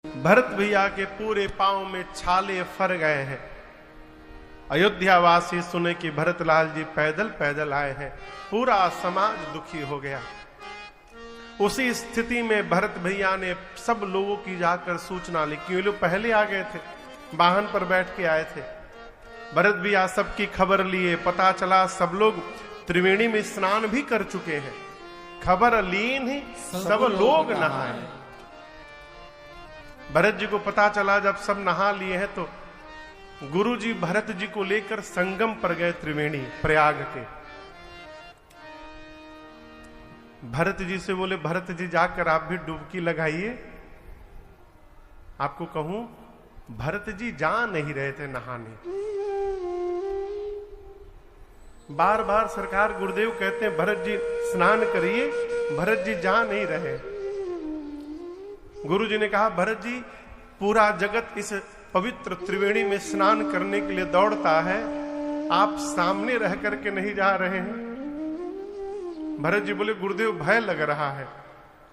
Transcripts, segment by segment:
भरत भैया के पूरे पांव में छाले फर गए हैं। अयोध्या वासी सुने कि भरतलाल जी पैदल पैदल आए हैं। पूरा समाज दुखी हो गया। उसी स्थिति में भरत भैया ने सब लोगों की जाकर सूचना ली, क्यों लोग पहले आ गए थे, वाहन पर बैठ के आए थे। भरत भैया सबकी खबर लिए, पता चला सब लोग त्रिवेणी में स्नान भी कर चुके हैं। खबर लीन ही सब लोग नहाए। भरत जी को पता चला जब सब नहा लिए हैं तो गुरु जी भरत जी को लेकर संगम पर गए, त्रिवेणी प्रयाग के। भरत जी से बोले, भरत जी जाकर आप भी डुबकी लगाइए। आपको कहूं, भरत जी जा नहीं रहे थे नहाने। बार बार सरकार गुरुदेव कहते हैं भरत जी स्नान करिए, भरत जी जा नहीं रहे। गुरु जी ने कहा, भरत जी पूरा जगत इस पवित्र त्रिवेणी में स्नान करने के लिए दौड़ता है, आप सामने रह करके नहीं जा रहे हैं। भरत जी बोले, गुरुदेव भय लग रहा है।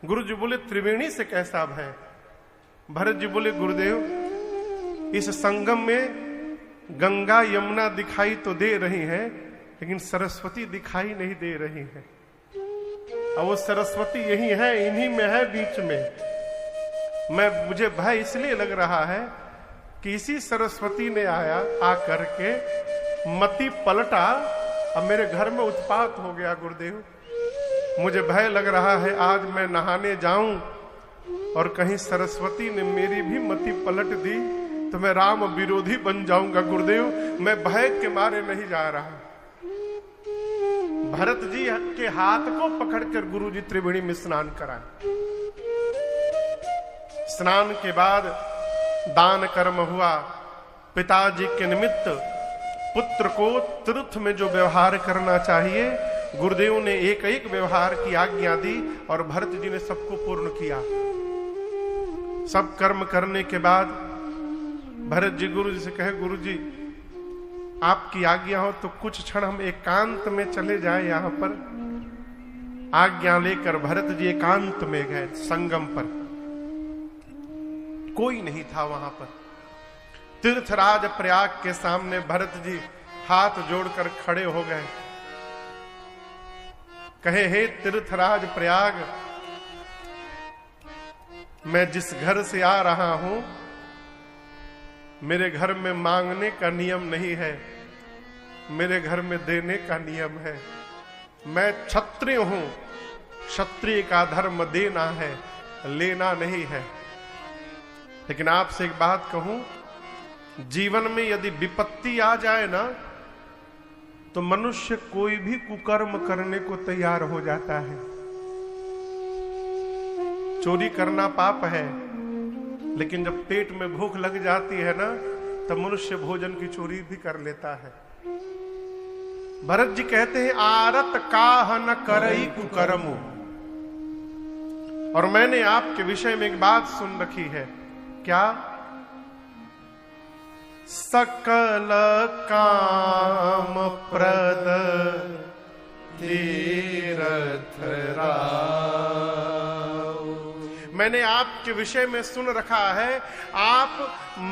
गुरु जी बोले, त्रिवेणी से कैसा भय? भरत जी बोले, गुरुदेव इस संगम में गंगा यमुना दिखाई तो दे रही हैं, लेकिन सरस्वती दिखाई नहीं दे रही है। और वो सरस्वती यही है, इन्हीं में है, बीच में। मुझे भय इसलिए लग रहा है कि इसी सरस्वती ने आकर के मति पलटा, अब मेरे घर में उत्पात हो गया। गुरुदेव मुझे भय लग रहा है, आज मैं नहाने जाऊं और कहीं सरस्वती ने मेरी भी मति पलट दी तो मैं राम विरोधी बन जाऊंगा। गुरुदेव मैं भय के मारे नहीं जा रहा। भरत जी के हाथ को पकड़कर गुरु जी त्रिवेणी में स्नान कराए। स्नान के बाद दान कर्म हुआ। पिताजी के निमित्त पुत्र को तीर्थ में जो व्यवहार करना चाहिए, गुरुदेव ने एक एक व्यवहार की आज्ञा दी और भरत जी ने सबको पूर्ण किया। सब कर्म करने के बाद भरत जी गुरु जी से कहे, गुरु जी आपकी आज्ञा हो तो कुछ क्षण हम एकांत में चले जाए। यहां पर आज्ञा लेकर भरत जी एकांत में गए। संगम पर कोई नहीं था। वहां पर तीर्थराज प्रयाग के सामने भरत जी हाथ जोड़कर खड़े हो गए। कहे, हे तीर्थराज प्रयाग, मैं जिस घर से आ रहा हूं, मेरे घर में मांगने का नियम नहीं है, मेरे घर में देने का नियम है। मैं क्षत्रिय हूं, क्षत्रिय का धर्म देना है, लेना नहीं है। लेकिन आपसे एक बात कहूं, जीवन में यदि विपत्ति आ जाए ना, तो मनुष्य कोई भी कुकर्म करने को तैयार हो जाता है। चोरी करना पाप है, लेकिन जब पेट में भूख लग जाती है ना, तब मनुष्य भोजन की चोरी भी कर लेता है। भरत जी कहते हैं, आरत काह न करई कुकर्मो। और मैंने आपके विषय में एक बात सुन रखी है। क्या? सकल काम प्रद तीर्थ राव। मैंने आपके विषय में सुन रखा है, आप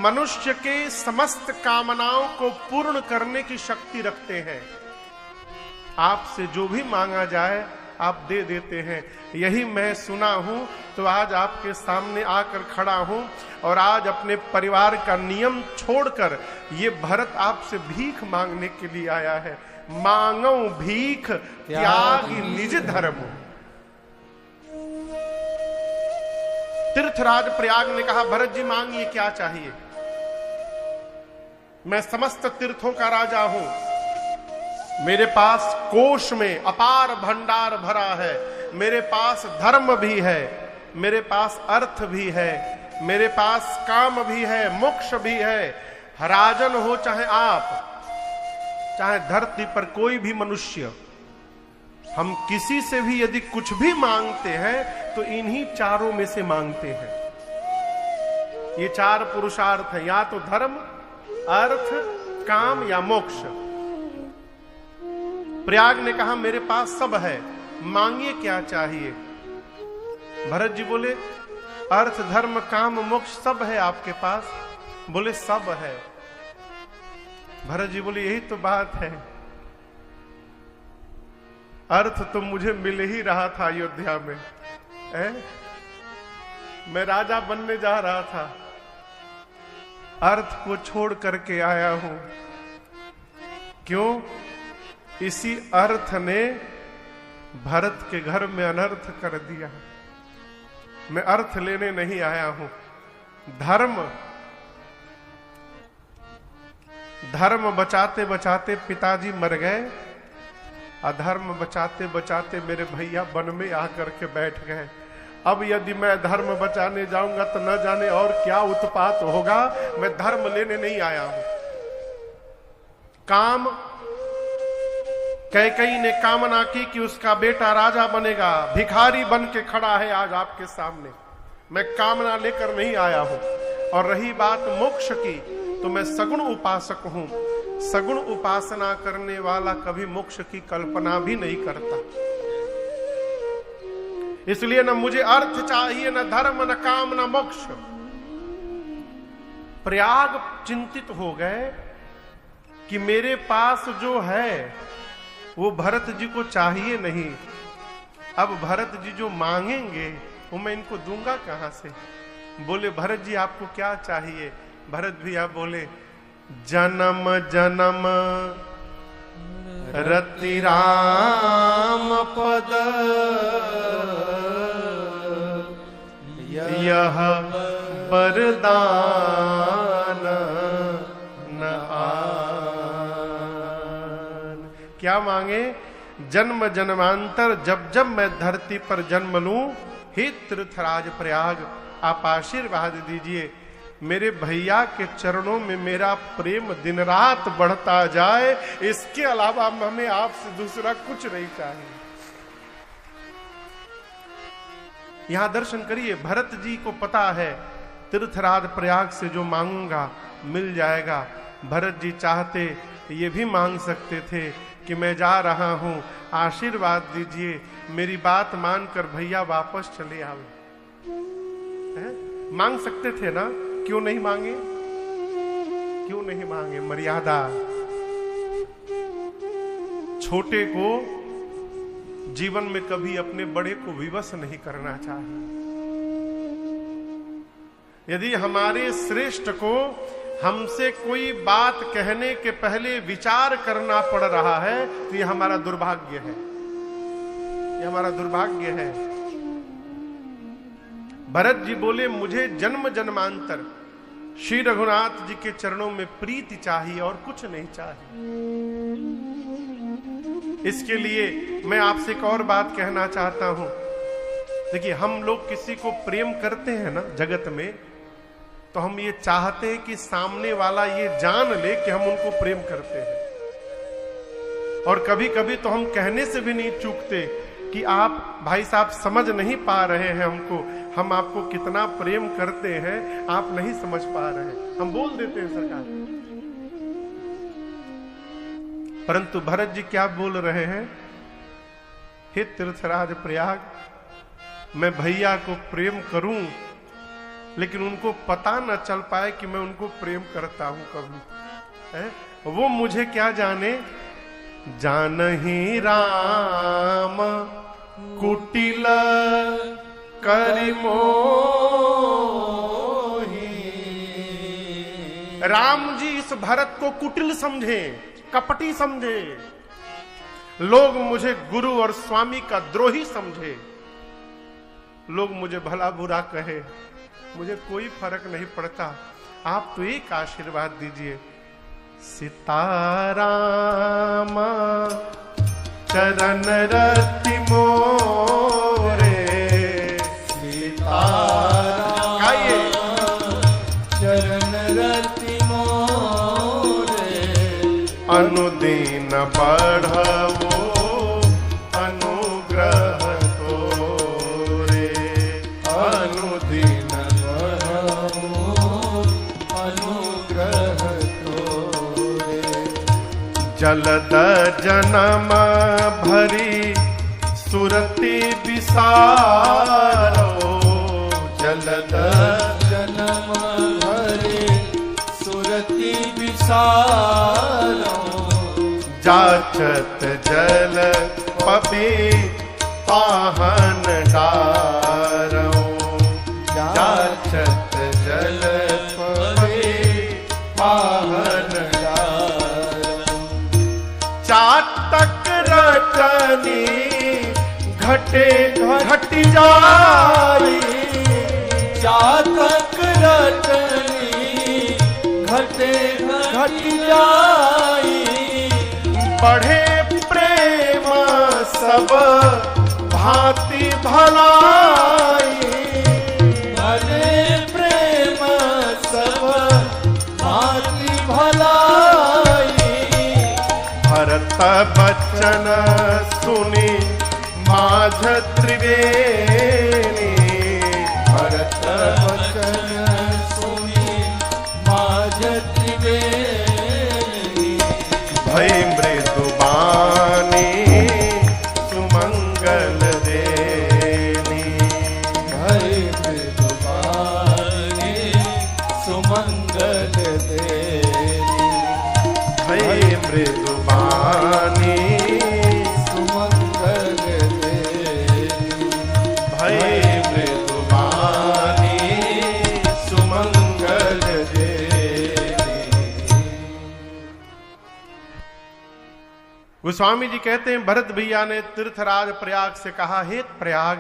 मनुष्य के समस्त कामनाओं को पूर्ण करने की शक्ति रखते हैं। आपसे जो भी मांगा जाए आप दे देते हैं। यही मैं सुना हूं तो आज आपके सामने आकर खड़ा हूं और आज अपने परिवार का नियम छोड़कर ये भरत आपसे भीख मांगने के लिए आया है। मांगो भीख त्याग निज धर्म। तीर्थराज प्रयाग ने कहा, भरत जी मांगिए, क्या चाहिए? मैं समस्त तीर्थों का राजा हूं, मेरे पास कोष में अपार भंडार भरा है, मेरे पास धर्म भी है, मेरे पास अर्थ भी है, मेरे पास काम भी है, मोक्ष भी है। राजन हो चाहे आप, चाहे धरती पर कोई भी मनुष्य, हम किसी से भी यदि कुछ भी मांगते हैं तो इन्हीं चारों में से मांगते हैं। ये चार पुरुषार्थ हैं, या तो धर्म, अर्थ, काम या मोक्ष। प्रयाग ने कहा, मेरे पास सब है, मांगिए क्या चाहिए? भरत जी बोले, अर्थ धर्म काम मोक्ष सब है आपके पास। बोले सब है। भरत जी बोले यही तो बात है, अर्थ तो मुझे मिल ही रहा था अयोध्या में, मैं राजा बनने जा रहा था, अर्थ को छोड़ करके आया हूं। क्यों? इसी अर्थ ने भरत के घर में अनर्थ कर दिया। मैं अर्थ लेने नहीं आया हूं। धर्म बचाते बचाते पिताजी मर गए, अधर्म बचाते बचाते मेरे भैया वन में आकर के बैठ गए। अब यदि मैं धर्म बचाने जाऊंगा तो न जाने और क्या उत्पात होगा। मैं धर्म लेने नहीं आया हूं। काम, कैकेयी ने कामना की कि उसका बेटा राजा बनेगा, भिखारी बन के खड़ा है आज आपके सामने। मैं कामना लेकर नहीं आया हूं। और रही बात मोक्ष की, तो मैं सगुण उपासक हूं। सगुण उपासना करने वाला कभी मोक्ष की कल्पना भी नहीं करता। इसलिए न मुझे अर्थ चाहिए, न धर्म, न काम, न मोक्ष। प्रयाग चिंतित हो गए कि मेरे पास जो है वो भरत जी को चाहिए नहीं। अब भरत जी जो मांगेंगे वो मैं इनको दूंगा कहां से। बोले भरत जी आपको क्या चाहिए? भरत भैया बोले जन्म जन्म रति राम पद यह वरदान न आन। क्या मांगे? जन्म जन्मांतर जब जब मैं धरती पर जन्म लूं, हे तीर्थराज प्रयाग आप आशीर्वाद दीजिए, मेरे भैया के चरणों में मेरा प्रेम दिन रात बढ़ता जाए। इसके अलावा हमें आपसे दूसरा कुछ नहीं चाहिए। यहां दर्शन करिए, भरत जी को पता है तीर्थराज प्रयाग से जो मांगूंगा मिल जाएगा। भरत जी चाहते ये भी मांग सकते थे कि मैं जा रहा हूं, आशीर्वाद दीजिए, मेरी बात मानकर भैया वापस चले आवे। मांग सकते थे ना, क्यों नहीं मांगे? क्यों नहीं मांगे? मर्यादा। छोटे को जीवन में कभी अपने बड़े को विवश नहीं करना चाहिए। यदि हमारे श्रेष्ठ को हमसे कोई बात कहने के पहले विचार करना पड़ रहा है तो ये हमारा दुर्भाग्य है, ये हमारा दुर्भाग्य है। भरत जी बोले मुझे जन्म जन्मांतर श्री रघुनाथ जी के चरणों में प्रीति चाहिए और कुछ नहीं चाहिए। इसके लिए मैं आपसे एक और बात कहना चाहता हूं। देखिए, हम लोग किसी को प्रेम करते हैं ना जगत में, तो हम ये चाहते हैं कि सामने वाला ये जान ले कि हम उनको प्रेम करते हैं। और कभी कभी तो हम कहने से भी नहीं चूकते कि आप भाई साहब समझ नहीं पा रहे हैं हमको, हम आपको कितना प्रेम करते हैं, आप नहीं समझ पा रहे हैं, हम बोल देते हैं सरकार। परंतु भरत जी क्या बोल रहे हैं? हे तीर्थराज प्रयाग, मैं भैया को प्रेम करूं, लेकिन उनको पता न चल पाए कि मैं उनको प्रेम करता हूं कभी है? वो मुझे क्या जाने। जानहि राम कुटिल करि मोहि। राम जी इस भरत को कुटिल समझे, कपटी समझे, लोग मुझे गुरु और स्वामी का द्रोही समझे, लोग मुझे भला बुरा कहे, मुझे कोई फर्क नहीं पड़ता। आप तो एक आशीर्वाद दीजिए, सीताराम चरण रति मोरे। सीताराम चरण रति मोरे, अनुदीन बढ़वो अनुग्रह तोरे। अनुदीन बढ़वो अनुग्रह तोरे। जलद जन्म भरी सुरति विसारो। जलद जन्म भरे सुरति विसारो जाचत जल पबे पाहन डारो जाचत जल पबे पाहन डारो चाटक रटनी घटे घट जाई चातक रटनी घटे घट जाई बढ़े प्रेम सब भांति भलाई बढ़े प्रेम सब भांति भलाई भरत बचन सुनी माझ त्रिवेणी भरत वचन सुनी माझ त्रिवेणी भय मृदुबानी सुमंगल देनी भय मृदुबानी सुमंगल देनी भय मृदुबानी सुमंगल देनी भय मृदुबानी सुमंगल देनी। गोस्वामी जी कहते हैं भरत भैया ने तीर्थराज प्रयाग से कहा, हे प्रयाग,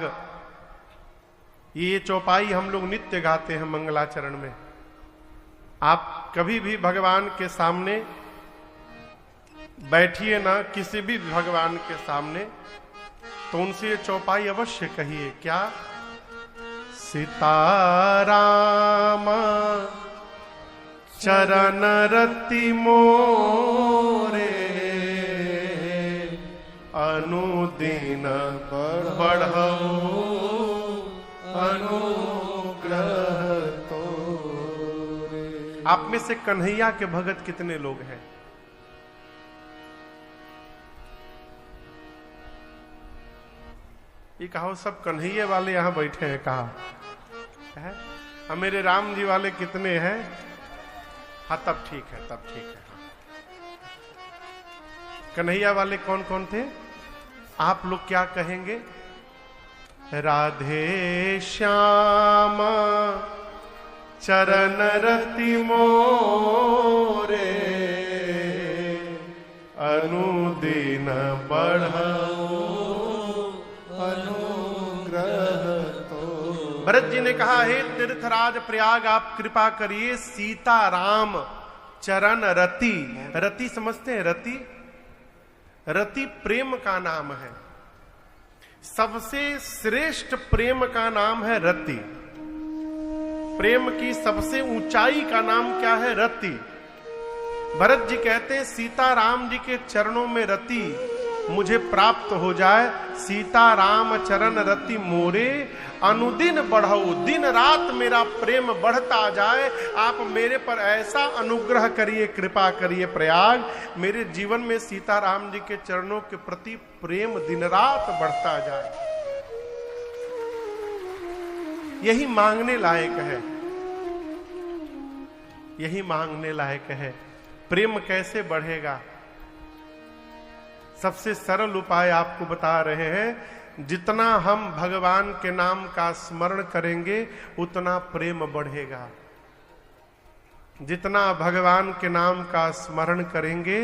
ये चौपाई हम लोग नित्य गाते हैं मंगलाचरण में। आप कभी भी भगवान के सामने बैठिए ना, किसी भी भगवान के सामने, तो उनसे ये चौपाई अवश्य कहिए। क्या? सीताराम चरण रति मोरे अनुदिन बढ़ऊ अनुग्रह तोरे। आप में से कन्हैया के भगत कितने लोग हैं? ये कहो सब कन्हैये वाले यहां बैठे हैं, कहा है? और मेरे राम जी वाले कितने हैं? हाँ, तब ठीक है, तब ठीक है। कन्हैया वाले कौन कौन थे? आप लोग क्या कहेंगे? राधे श्याम चरण रति मोरे अनुदिन बढ़ऊ अनुग्रह तो। भरत जी ने कहा, हे तीर्थराज प्रयाग, आप कृपा करिए सीताराम चरण रति। रति समझते हैं? रति, रति प्रेम का नाम है। सबसे श्रेष्ठ प्रेम का नाम है रति। प्रेम की सबसे ऊंचाई का नाम क्या है? रति। भरत जी कहते हैं सीताराम जी के चरणों में रति मुझे प्राप्त हो जाए। सीताराम चरण रति मोरे अनुदिन बढ़ऊ, दिन रात मेरा प्रेम बढ़ता जाए। आप मेरे पर ऐसा अनुग्रह करिए, कृपा करिए प्रयाग, मेरे जीवन में सीताराम जी के चरणों के प्रति प्रेम दिन रात बढ़ता जाए। यही मांगने लायक है, यही मांगने लायक है। प्रेम कैसे बढ़ेगा? सबसे सरल उपाय आपको बता रहे हैं। जितना हम भगवान के नाम का स्मरण करेंगे उतना प्रेम बढ़ेगा। जितना भगवान के नाम का स्मरण करेंगे,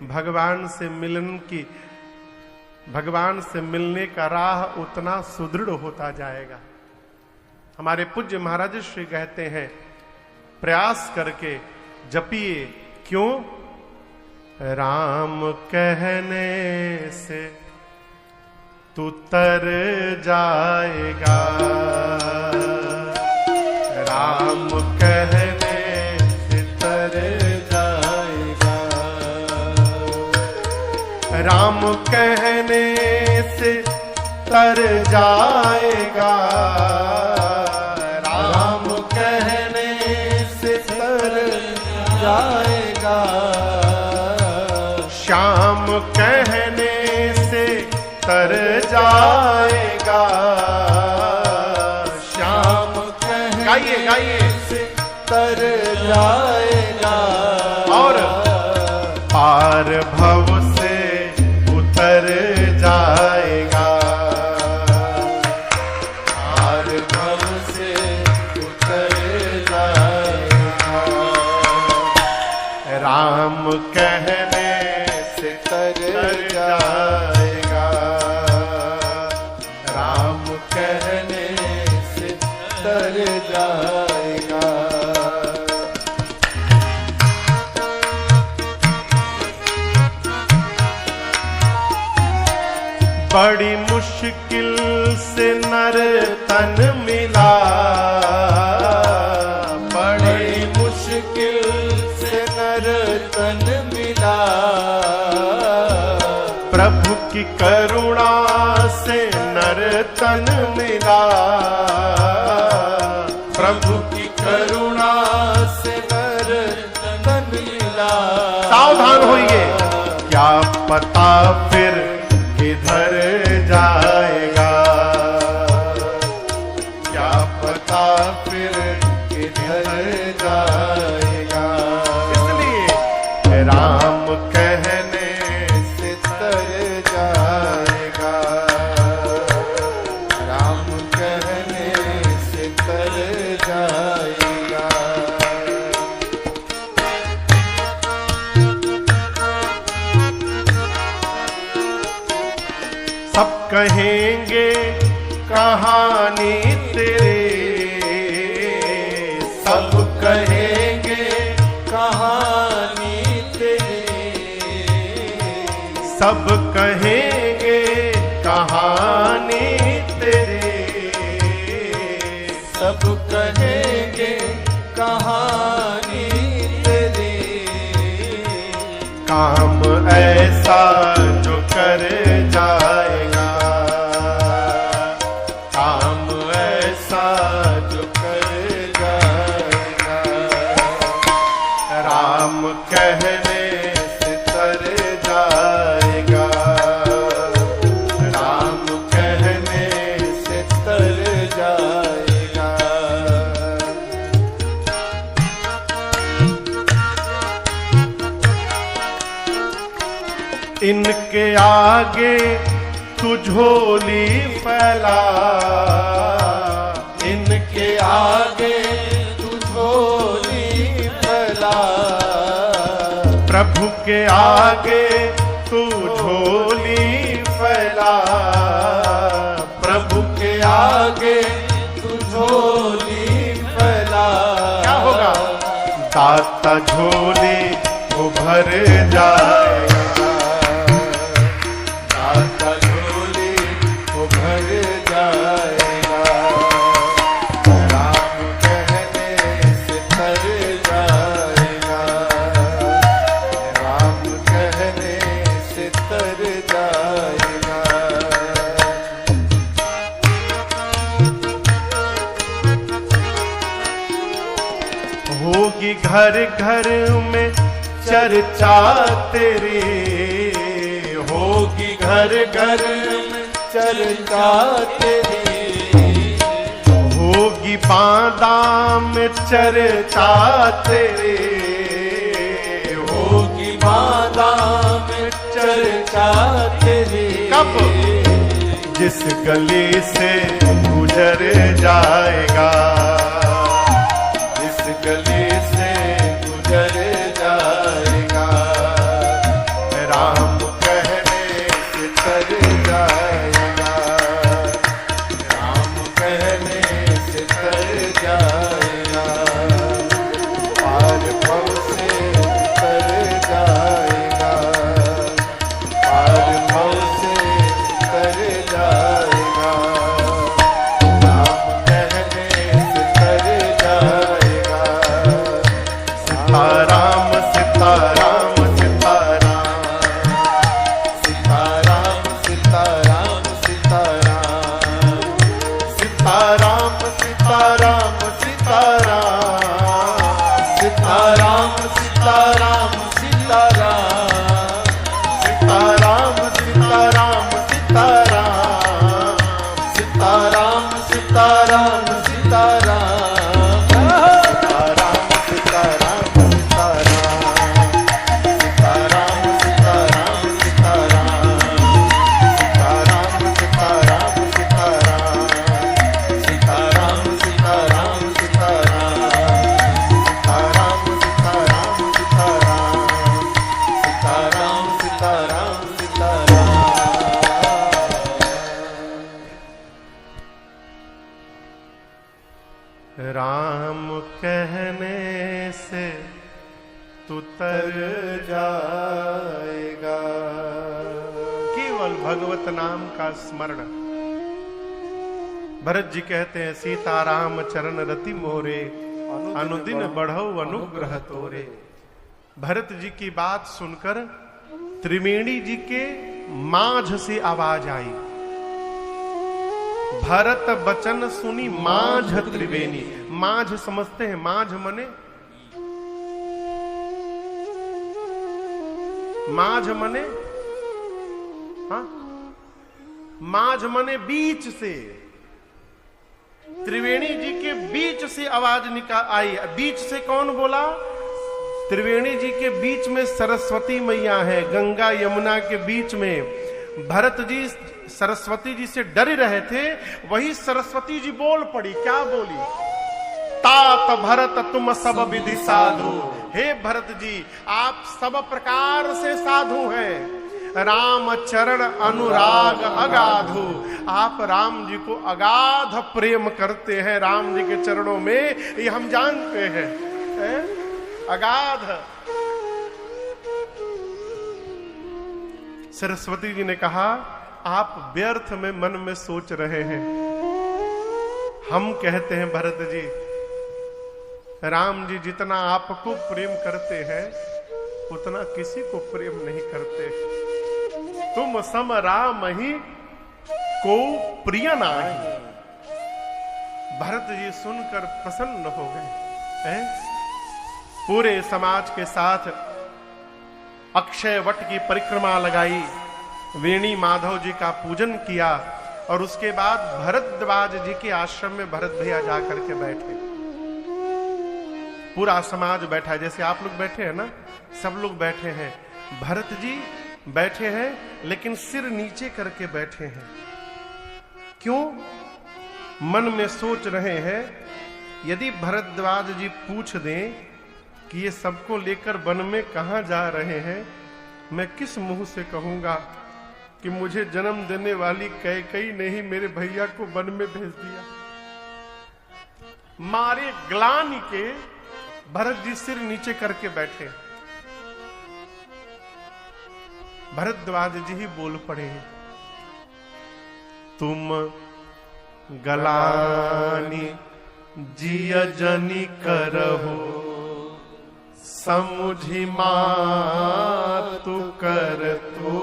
भगवान से मिलने का राह उतना सुदृढ़ होता जाएगा। हमारे पूज्य महाराज श्री कहते हैं, प्रयास करके जपिए। क्यों? राम कहने से तू तर जाएगा, राम कहने से तर जाएगा, राम कहने से तर जाएगा, राम कहने से तर जाएगा, श्याम कहने से तर जाएगा, श्याम कहने तर जाएगा और पार भव से उतर जाएगा, पार भव से उतर जाएगा, राम कहने से तर जाएगा, राम कहने से तर जाएगा। बड़ी मुश्किल से नर तन मिला, बड़ी मुश्किल से नर तन मिला, प्रभु की करुणा से नर तन मिला, प्रभु की करुणा से नर तन मिला। सावधान होइए, क्या पता फिर किधर जाएगा, क्या पता फिर किधर जाएगा। इसलिए राम कहने से तर जाएगा, राम कहने से तर जाएगा। सब कहेंगे कहानी तेरे, सब कहेंगे कहानी तेरी, सब कहेंगे कहानी तेरे, सब कहेंगे कहानी तेरी, काम ऐसा जो कर जाएगा, काम ऐसा जो कर जाएगा, राम कहने से तर जाएगा, राम कहने से तर जाएगा। इनके आगे तू झोली फैला, इनके आगे तू झोली फैला, प्रभु के आगे तू झोली फैला, प्रभु के आगे तू झोली फैला। क्या होगा? दाता झोली वो भर जाएगा, दाता झोली वो भर जाएगा, राम कहने से तर जाएगा, राम कहने से तर जाएगा। होगी घर घर में चर्चा तेरी, होगी घर घर में चर्चा तेरी, होगी बांदा में चर्चा तेरी, होगी बादा में चर्चा तेरी। कब? जिस गली से गुजर जाएगा, इस गली से गुजर जाएगा, राम कहने से तर जाएगा, राम कहने से तर जाएगा, पार भव से तर जाएगा, पार भव से तर जाएगा, राम कहने से तर जाएगा। सीताराम सीताराम सीताराम, सीताराम सीताराम सीताराम, सीताराम सीताराम, सीताराम सीताराम, सीताराम सीताराम, सीताराम सीताराम, सीताराम सीताराम, सीताराम सीताराम, कहने से तू तर जाएगा। केवल भगवत नाम का स्मरण। भरत जी कहते हैं सीताराम चरण रति मोरे, अनुदिन बढ़ो अनुग्रह तोरे। भरत जी की बात सुनकर त्रिवेणी जी के माझ से आवाज आई। भरत बचन सुनी माझ त्रिवेणी। माझ समझते हैं? माझ मने, माझ मने, हाँ, माझ मने बीच से। त्रिवेणी जी के बीच से आवाज निकाल आई। बीच से कौन बोला? त्रिवेणी जी के बीच में सरस्वती मैया है, गंगा यमुना के बीच में। भरत जी सरस्वती जी से डर रहे थे, वही सरस्वती जी बोल पड़ी। क्या बोली? तात भरत तुम सब विधि साधु। हे भरत जी, आप सब प्रकार से साधु हैं। राम चरण अनुराग अगाधु। आप राम जी को अगाध प्रेम करते हैं। राम जी के चरणों में ये हम जानते हैं, अगाध। सरस्वती जी ने कहा, आप व्यर्थ में मन में सोच रहे हैं। हम कहते हैं भरत जी, राम जी जितना आपको प्रेम करते हैं उतना किसी को प्रेम नहीं करते। तुम सम राम ही को प्रिय नाही। भरत जी सुनकर प्रसन्न हो गए। पूरे समाज के साथ अक्षय वट की परिक्रमा लगाई, वेणी माधव जी का पूजन किया और उसके बाद भरद्वाज जी के आश्रम में भरत भैया जाकर के बैठे। पूरा समाज बैठा है, जैसे आप लोग बैठे हैं ना, सब लोग बैठे हैं। भरत जी बैठे हैं लेकिन सिर नीचे करके बैठे हैं। क्यों? मन में सोच रहे हैं, यदि भरद्वाज जी पूछ दें कि ये सबको लेकर वन में कहां जा रहे हैं, मैं किस मुंह से कहूंगा कि मुझे जन्म देने वाली कैकेयी ने ही मेरे भैया को वन में भेज दिया। मारे ग्लानि के भरत जी सिर नीचे करके बैठे। भरद्वाज जी ही बोल पड़े, तुम गलानी जिय जनी करहो, समुझी मातु कर तू।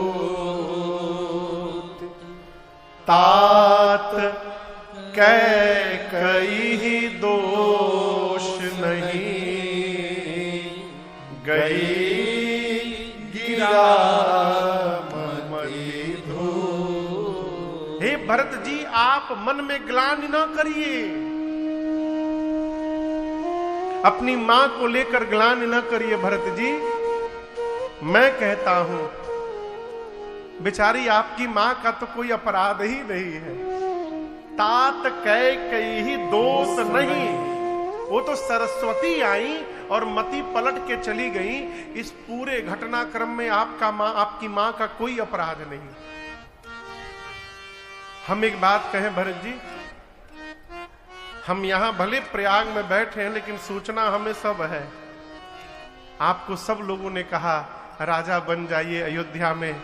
तात कैकेयी दोष नहीं, गई गिरा मति धूल। हे भरत जी, आप मन में ग्लानि न करिए, अपनी मां को लेकर ग्लानि न करिए। भरत जी, मैं कहता हूं, बेचारी आपकी मां का तो कोई अपराध ही नहीं है। तात कैकेयी दोष नहीं, वो तो सरस्वती आई और मति पलट के चली गई। इस पूरे घटनाक्रम में आपकी मां का कोई अपराध नहीं। हम एक बात कहें भरत जी, हम यहां भले प्रयाग में बैठे हैं लेकिन सूचना हमें सब है। आपको सब लोगों ने कहा राजा बन जाइए अयोध्या में।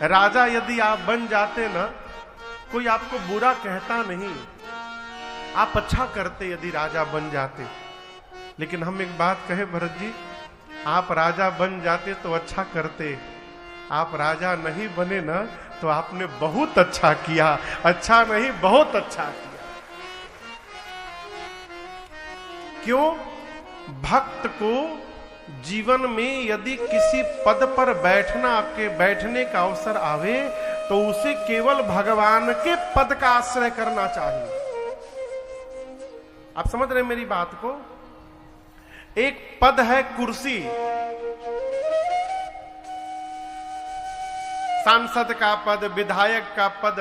राजा यदि आप बन जाते ना, कोई आपको बुरा कहता नहीं, आप अच्छा करते यदि राजा बन जाते। लेकिन हम एक बात कहें भरत जी, आप राजा बन जाते तो अच्छा करते, आप राजा नहीं बने ना तो आपने बहुत अच्छा किया। अच्छा नहीं, बहुत अच्छा किया। क्यों? भक्त को जीवन में यदि किसी पद पर बैठने का अवसर आवे तो उसे केवल भगवान के पद का आश्रय करना चाहिए। आप समझ रहे हैं मेरी बात को? एक पद है कुर्सी, सांसद का पद, विधायक का पद,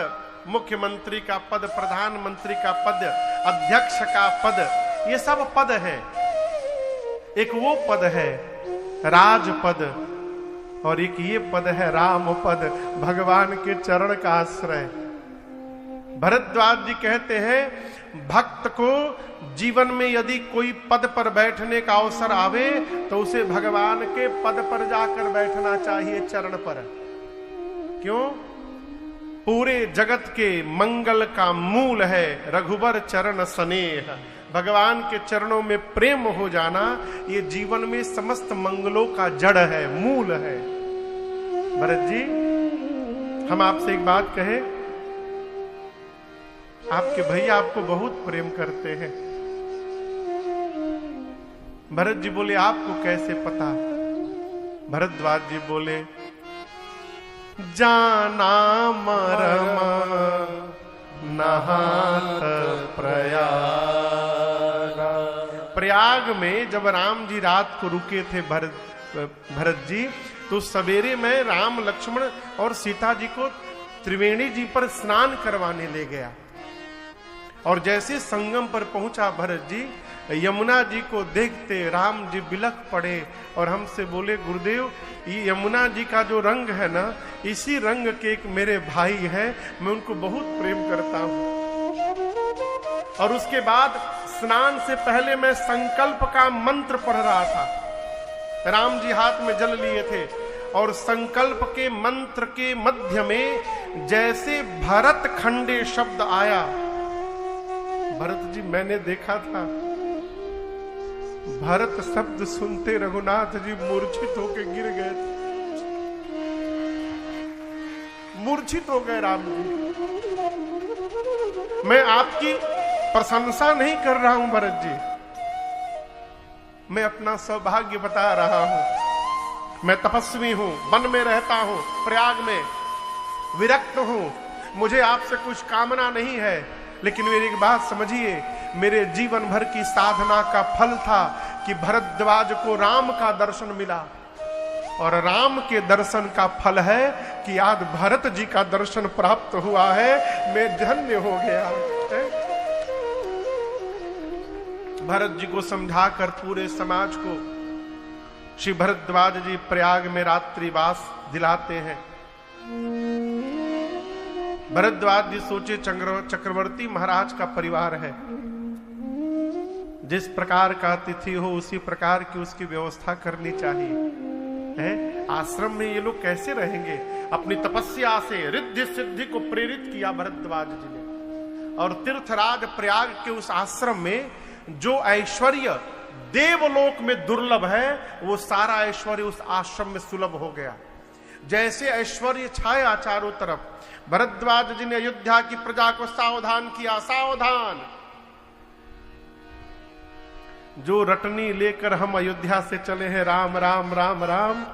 मुख्यमंत्री का पद, प्रधानमंत्री का पद, अध्यक्ष का पद, ये सब पद है। एक वो पद है राजपद और एक ये पद है राम पद, भगवान के चरण का आश्रय। भरद्वाज जी कहते हैं भक्त को जीवन में यदि कोई पद पर बैठने का अवसर आवे तो उसे भगवान के पद पर जाकर बैठना चाहिए, चरण पर। क्यों? पूरे जगत के मंगल का मूल है रघुबर चरण स्नेह। भगवान के चरणों में प्रेम हो जाना ये जीवन में समस्त मंगलों का जड़ है, मूल है। भरत जी, हम आपसे एक बात कहें, आपके भैया आपको बहुत प्रेम करते हैं। भरत जी बोले, आपको कैसे पता? भरद्वाज जी बोले, जाना मरमा नहात प्रयाग में जब राम जी रात को रुके थे भरत जी, तो सवेरे में राम लक्ष्मण और सीता जी को त्रिवेणी जी पर स्नान करवाने ले गया। और जैसे संगम पर पहुंचा भरत जी, यमुना जी को देखते राम जी बिलख पड़े और हमसे बोले, गुरुदेव ये यमुना जी का जो रंग है ना, इसी रंग के एक मेरे भाई हैं, मैं उनको बहुत प्रेम करता हूं। और उसके बाद स्नान से पहले मैं संकल्प का मंत्र पढ़ रहा था। राम जी हाथ में जल लिए थे और संकल्प के मंत्र के मध्य में जैसे भरत खंडे शब्द आया, भरत जी मैंने देखा था, भरत शब्द सुनते रघुनाथ जी मूर्छित होकर गिर गए थे। मूर्छित हो गए राम जी। मैं आपकी प्रशंसा नहीं कर रहा हूं भरत जी, मैं अपना सौभाग्य बता रहा हूं। मैं तपस्वी हूं, वन में रहता हूं, प्रयाग में विरक्त हूं, मुझे आपसे कुछ कामना नहीं है, लेकिन मेरी एक बात समझिए, मेरे जीवन भर की साधना का फल था कि भरद्वाज को राम का दर्शन मिला, और राम के दर्शन का फल है कि आज भरत जी का दर्शन प्राप्त हुआ है। मैं धन्य हो गया है। भरत जी को समझाकर पूरे समाज को श्री भरद्वाज जी प्रयाग में रात्रिवास दिलाते हैं। भरद्वाज जी सोचे चक्रवर्ती महाराज का परिवार है, जिस प्रकार का अतिथि हो उसी प्रकार की उसकी व्यवस्था करनी चाहिए है। आश्रम में ये लोग कैसे रहेंगे? अपनी तपस्या से रिद्धि सिद्धि को प्रेरित किया भरद्वाज जी ने, और तीर्थराज प्रयाग के उस आश्रम में जो ऐश्वर्य देवलोक में दुर्लभ है, वो सारा ऐश्वर्य उस आश्रम में सुलभ हो गया। जैसे ऐश्वर्य छाया चारों तरफ, भरद्वाज जी ने अयोध्या की प्रजा को सावधान किया, सावधान, जो रटनी लेकर हम अयोध्या से चले हैं, राम राम राम राम,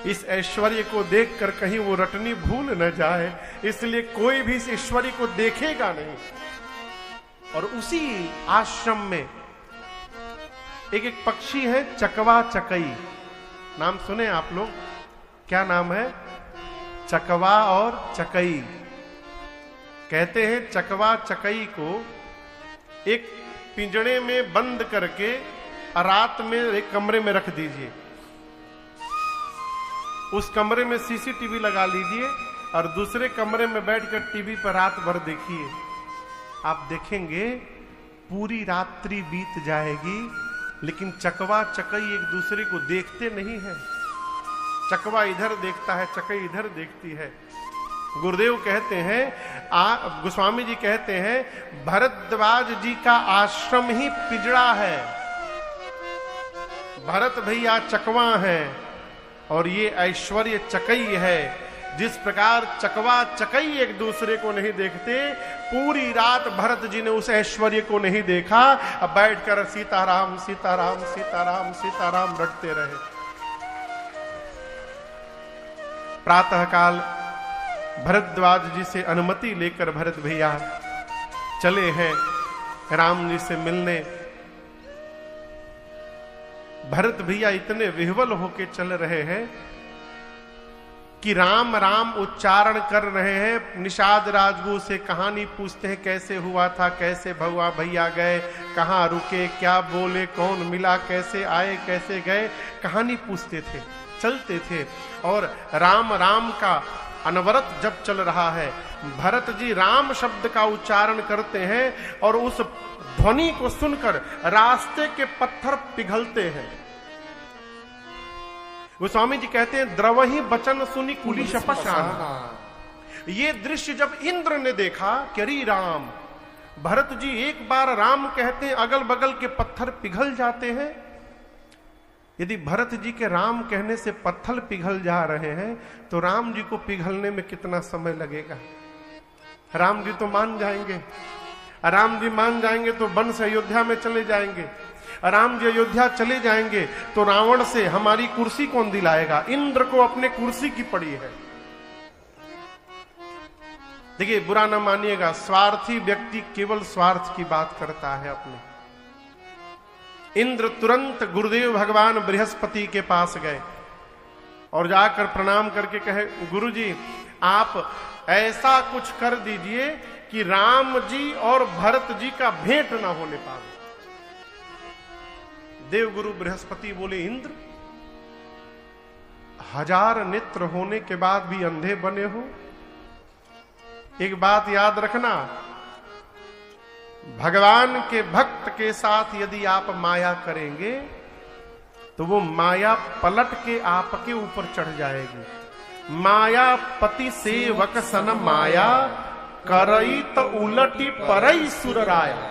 इस ऐश्वर्य को देखकर कहीं वो रटनी भूल न जाए, इसलिए कोई भी इस ऐश्वर्य को देखेगा नहीं। और उसी आश्रम में एक एक पक्षी है, चकवा चकई, नाम सुने आप लोग? क्या नाम है? चकवा और चकई। कहते हैं चकवा चकई को एक पिंजड़े में बंद करके रात में एक कमरे में रख दीजिए, उस कमरे में सीसीटीवी लगा लीजिए और दूसरे कमरे में बैठकर टीवी पर रात भर देखिए। आप देखेंगे पूरी रात्रि बीत जाएगी, लेकिन चकवा चकई एक दूसरे को देखते नहीं है। चकवा इधर देखता है, चकई इधर देखती है। गुरुदेव कहते हैं, गोस्वामी जी कहते हैं, भरद्वाज जी का आश्रम ही पिंजड़ा है, भरत भैया चकवा है और ये ऐश्वर्य चकई है। जिस प्रकार चकवा चकई एक दूसरे को नहीं देखते, पूरी रात भरत जी ने उस ऐश्वर्य को नहीं देखा, अब बैठकर सीताराम सीताराम सीताराम सीताराम रटते रहे। प्रातःकाल भरद्वाज जी से अनुमति लेकर भरत भैया चले हैं राम जी से मिलने। भरत भैया इतने विह्वल होके चल रहे हैं कि राम राम उच्चारण कर रहे हैं। निषाद राजगुरु से कहानी पूछते हैं, कैसे हुआ था, कैसे भगवा भैया गए, कहाँ रुके, क्या बोले, कौन मिला, कैसे आए, कैसे गए, कहानी पूछते थे, चलते थे। और राम राम का अनवरत जब चल रहा है। भरत जी राम शब्द का उच्चारण करते हैं और उस ध्वनि को सुनकर रास्ते के पत्थर पिघलते हैं। गोस्वामी जी कहते हैं द्रवहि बचन सुनी कुलिश पशान। ये दृश्य जब इंद्र ने देखा कि अरे राम, भरत जी एक बार राम कहते हैं अगल बगल के पत्थर पिघल जाते हैं। यदि भरत जी के राम कहने से पत्थर पिघल जा रहे हैं तो राम जी को पिघलने में कितना समय लगेगा? राम जी तो मान जाएंगे। राम जी मान जाएंगे तो वन से अयोध्या में चले जाएंगे। राम जी अयोध्या चले जाएंगे तो रावण से हमारी कुर्सी कौन दिलाएगा? इंद्र को अपने कुर्सी की पड़ी है। देखिए, बुरा ना मानिएगा, स्वार्थी व्यक्ति केवल स्वार्थ की बात करता है अपने। इंद्र तुरंत गुरुदेव भगवान बृहस्पति के पास गए और जाकर प्रणाम करके कहे, गुरुजी आप ऐसा कुछ कर दीजिए कि राम जी और भरत जी का भेंट ना होने पाए। देवगुरु बृहस्पति बोले, इंद्र 1000 नेत्र होने के बाद भी अंधे बने हो? एक बात याद रखना, भगवान के भक्त के साथ यदि आप माया करेंगे तो वो माया पलट के आपके ऊपर चढ़ जाएगी। माया पति सेवक सन माया करई तो उलटी परई सुरराया।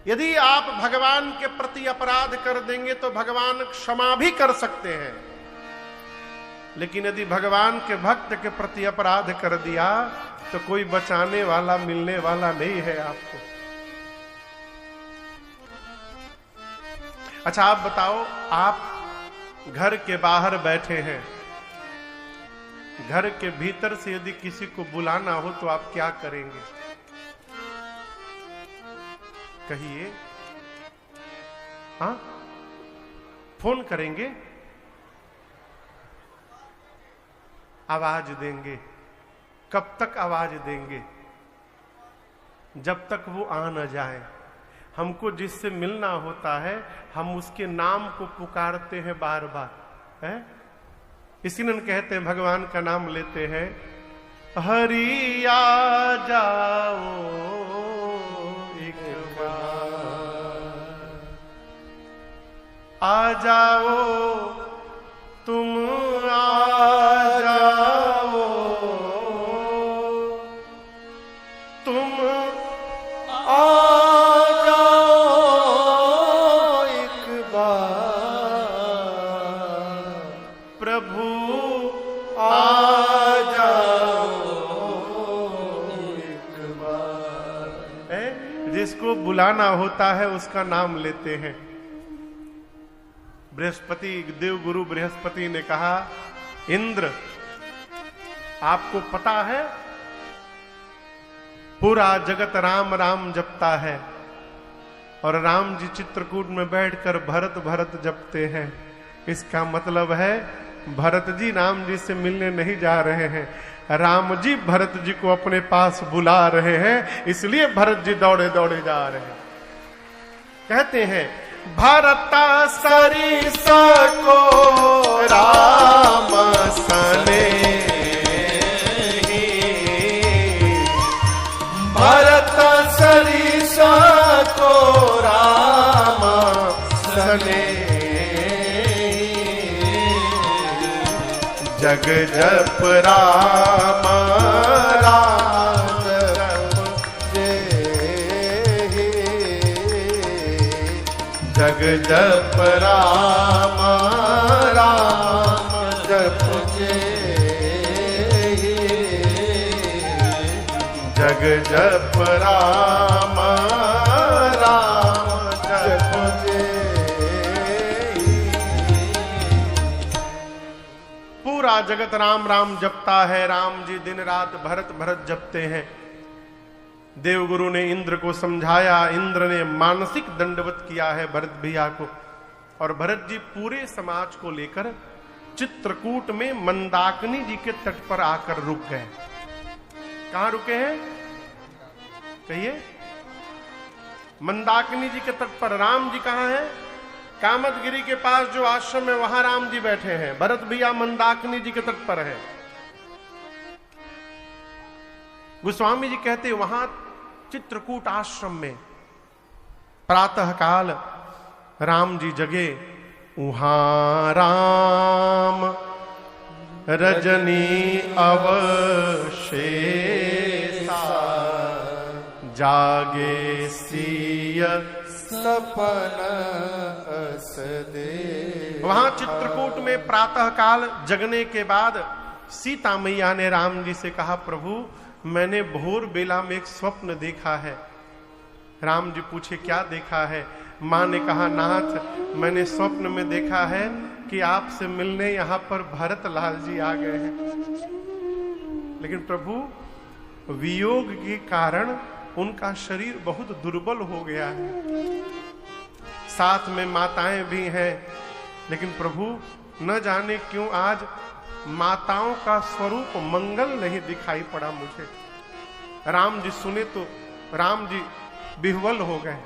यदि आप भगवान के प्रति अपराध कर देंगे तो भगवान क्षमा भी कर सकते हैं, लेकिन यदि भगवान के भक्त के प्रति अपराध कर दिया तो कोई बचाने वाला मिलने वाला नहीं है आपको। अच्छा आप बताओ, आप घर के बाहर बैठे हैं, घर के भीतर से यदि किसी को बुलाना हो तो आप क्या करेंगे? कहिए। हाँ, फोन करेंगे, आवाज देंगे। कब तक आवाज देंगे? जब तक वो आ न जाए। हमको जिससे मिलना होता है हम उसके नाम को पुकारते हैं बार बार, है? इसी ने कहते हैं, भगवान का नाम लेते हैं, हरि आ जाओ एक बार, आ जाओ तुम, आ जाओ तुम, आ जाओ एक बार, प्रभु आ जाओ एक बार। है? जिसको बुलाना होता है उसका नाम लेते हैं। बृहस्पति, देव गुरु बृहस्पति ने कहा, इंद्र आपको पता है पूरा जगत राम राम जपता है और राम जी चित्रकूट में बैठकर भरत भरत जपते हैं। इसका मतलब है भरत जी राम जी से मिलने नहीं जा रहे हैं, राम जी भरत जी को अपने पास बुला रहे हैं, इसलिए भरत जी दौड़े दौड़े जा रहे हैं। कहते हैं, भरत सरिस को राम सने, भरत सरिस को राम सने, जग जप राम राम जग जप राम राम जप जग जप राम राम जप पूरा जगत राम राम जपता है। राम जी दिन रात भरत भरत जपते हैं। देवगुरु ने इंद्र को समझाया, इंद्र ने मानसिक दंडवत किया है भरत भैया को, और भरत जी पूरे समाज को लेकर चित्रकूट में मंदाकिनी जी के तट पर आकर रुक गए। कहां रुके हैं? कहिए। मंदाकिनी जी के तट पर। राम जी कहां हैं? कामतगिरी के पास जो आश्रम है वहां राम जी बैठे हैं। भरत भैया मंदाकिनी जी के तट पर है। गोस्वामी जी कहते वहां चित्रकूट आश्रम में प्रातः काल राम जी जगे, वहां राम रजनी अवशेषा, जागे सिय सपन अस दे। वहां चित्रकूट में प्रातः काल जगने के बाद सीता मैया ने राम जी से कहा, प्रभु मैंने भोर बेला में एक स्वप्न देखा है। राम जी पूछे क्या देखा है? मां ने कहा, नाथ मैंने स्वप्न में देखा है कि आपसे मिलने यहां पर भरत लाल जी आ गए हैं, लेकिन प्रभु वियोग के कारण उनका शरीर बहुत दुर्बल हो गया है। साथ में माताएं भी हैं, लेकिन प्रभु न जाने क्यों आज माताओं का स्वरूप मंगल नहीं दिखाई पड़ा मुझे। राम जी सुने तो राम जी विह्वल हो गए।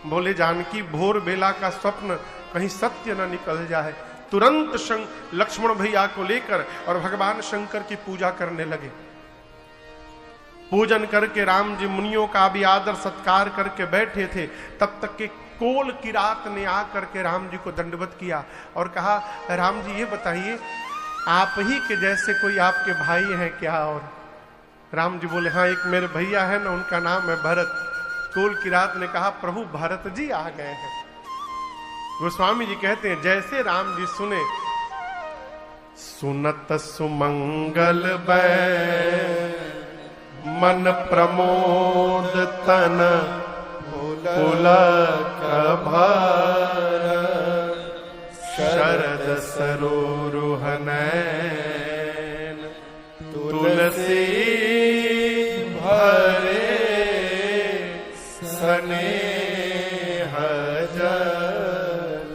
बोले, जानकी भोर बेला का स्वप्न कहीं सत्य न निकल जाए। तुरंत लक्ष्मण भैया को लेकर और भगवान शंकर की पूजा करने लगे। पूजन करके राम जी मुनियों का भी आदर सत्कार करके बैठे थे, तब तक के कोल किरात ने आकर के राम जी को दंडवत किया और कहा, राम जी ये बताइए आप ही के जैसे कोई आपके भाई हैं क्या? और राम जी बोले, हाँ एक मेरे भैया है ना, उनका नाम है भरत। कोल किरात ने कहा, प्रभु भरत जी आ गए हैं। गोस्वामी जी कहते हैं जैसे राम जी सुने, सुनत सुमंगल बै मन प्रमोद तन पुलक भर, शरद सरोरुह नैन तुलसी भरे स्नेह जल।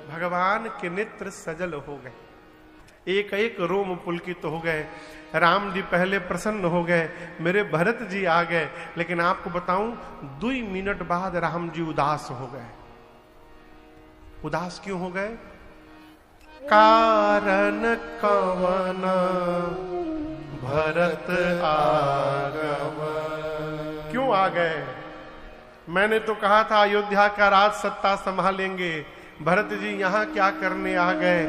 भगवान के नेत्र सजल हो गए, एक एक रोम पुलकित हो गए। राम जी पहले प्रसन्न हो गए, मेरे भरत जी आ गए, लेकिन आपको बताऊं 2 मिनट बाद राम जी उदास हो गए। उदास क्यों हो गए? कारण कवन भरत आगम। क्यों आ गए? मैंने तो कहा था अयोध्या का राज सत्ता संभालेंगे, भरत जी यहाँ क्या करने आ गए?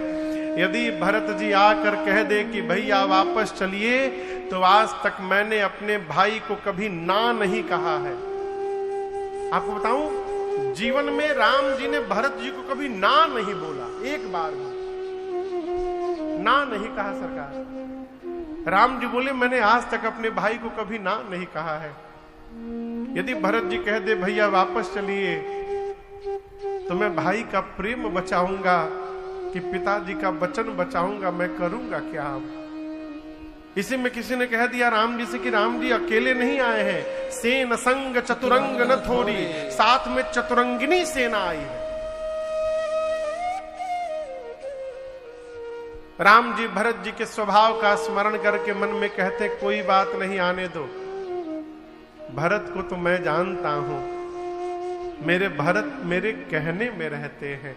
यदि भरत जी आकर कह दे कि भैया वापस चलिए, तो आज तक मैंने अपने भाई को कभी ना नहीं कहा है। आपको बताऊं, जीवन में राम जी ने भरत जी को कभी ना नहीं बोला, एक बार भी ना नहीं कहा। सरकार राम जी बोले, मैंने आज तक अपने भाई को कभी ना नहीं कहा है। यदि भरत जी कह दे भैया वापस चलिए, तो मैं भाई का प्रेम बचाऊंगा कि पिताजी का वचन बचाऊंगा, मैं करूंगा क्या? इसी में किसी ने कह दिया राम जी से कि राम जी अकेले नहीं आए हैं, सेन संग चतुरंग न थोड़ी, साथ में चतुरंगिनी सेना आई है। राम जी भरत जी के स्वभाव का स्मरण करके मन में कहते, कोई बात नहीं, आने दो। भरत को तो मैं जानता हूं, मेरे भरत मेरे कहने में रहते हैं।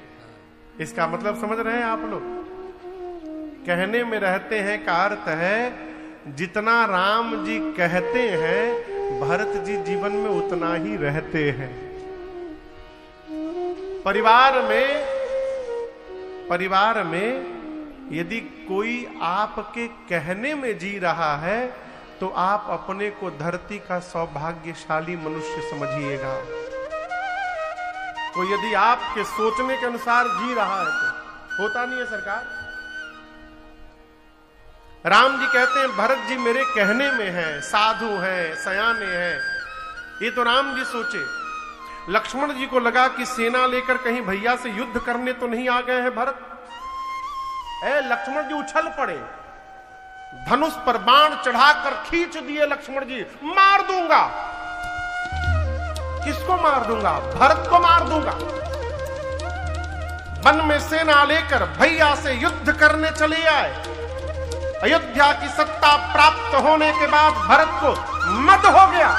इसका मतलब समझ रहे हैं आप लोग? कहने में रहते हैं का अर्थ है जितना राम जी कहते हैं भरत जी जीवन में उतना ही रहते हैं। परिवार में यदि कोई आपके कहने में जी रहा है तो आप अपने को धरती का सौभाग्यशाली मनुष्य समझिएगा। तो यदि आपके सोचने के अनुसार जी रहा है तो होता नहीं है। सरकार राम जी कहते हैं भरत जी मेरे कहने में हैं, साधु हैं, सयाने हैं। ये तो राम जी सोचे। लक्ष्मण जी को लगा कि सेना लेकर कहीं भैया से युद्ध करने तो नहीं आ गए हैं भरत। लक्ष्मण जी उछल पड़े, धनुष पर बाण चढ़ाकर खींच दिए लक्ष्मण जी, मार दूंगा। किसको मार दूंगा? भरत को मार दूंगा। वन में सेना लेकर भैया से युद्ध करने चले आए। अयोध्या की सत्ता प्राप्त होने के बाद भरत को मद हो गया।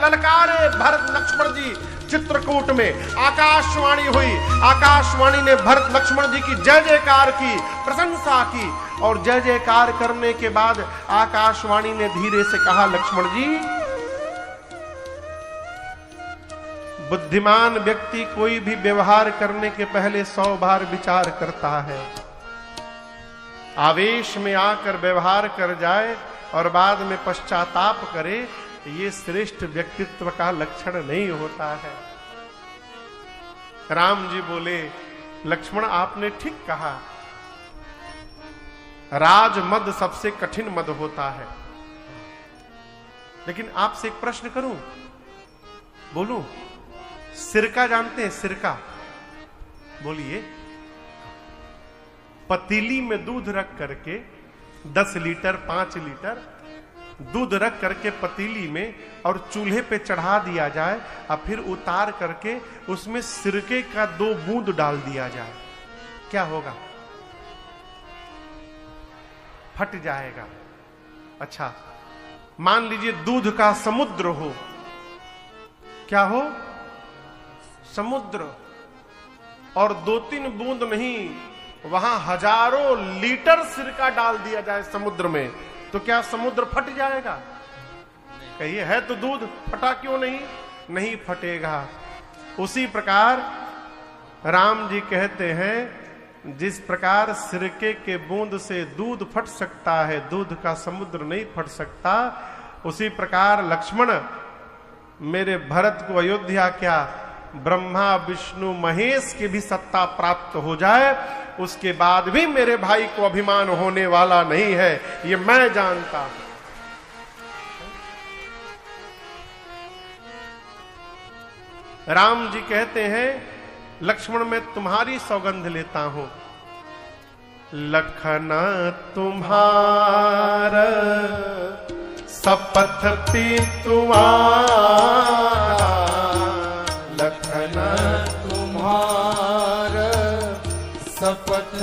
ललकारे भरत लक्ष्मण जी, चित्रकूट में आकाशवाणी हुई। आकाशवाणी ने भरत लक्ष्मण जी की जय जयकार की, प्रशंसा की, और जय जयकार करने के बाद आकाशवाणी ने धीरे से कहा, लक्ष्मण जी, बुद्धिमान व्यक्ति कोई भी व्यवहार करने के पहले 100 बार विचार करता है। आवेश में आकर व्यवहार कर जाए और बाद में पश्चाताप करे, ये श्रेष्ठ व्यक्तित्व का लक्षण नहीं होता है। राम जी बोले, लक्ष्मण आपने ठीक कहा, राजमद सबसे कठिन मद होता है। लेकिन आपसे एक प्रश्न करूं, बोलूं? सिरका जानते हैं? सिरका बोलिए। पतीली में दूध रख करके 10 लीटर 5 लीटर दूध रख करके पतीली में और चूल्हे पे चढ़ा दिया जाए और फिर उतार करके उसमें सिरके का 2 बूंद डाल दिया जाए, क्या होगा? फट जाएगा। अच्छा, मान लीजिए दूध का समुद्र हो, क्या हो? समुद्र, और 2-3 बूंद नहीं, वहां हजारों लीटर सिरका डाल दिया जाए समुद्र में, तो क्या समुद्र फट जाएगा? कहिए, है तो दूध, फटा क्यों नहीं? नहीं फटेगा। उसी प्रकार राम जी कहते हैं, जिस प्रकार सिरके के बूंद से दूध फट सकता है, दूध का समुद्र नहीं फट सकता, उसी प्रकार लक्ष्मण, मेरे भरत को अयोध्या क्या, ब्रह्मा विष्णु महेश की भी सत्ता प्राप्त हो जाए, उसके बाद भी मेरे भाई को अभिमान होने वाला नहीं है, ये मैं जानता हूं। राम जी कहते हैं, लक्ष्मण मैं तुम्हारी सौगंध लेता हूं, लखन तुम्हारा शपथ तुम्हारा, लखन तुम्हारा शपथ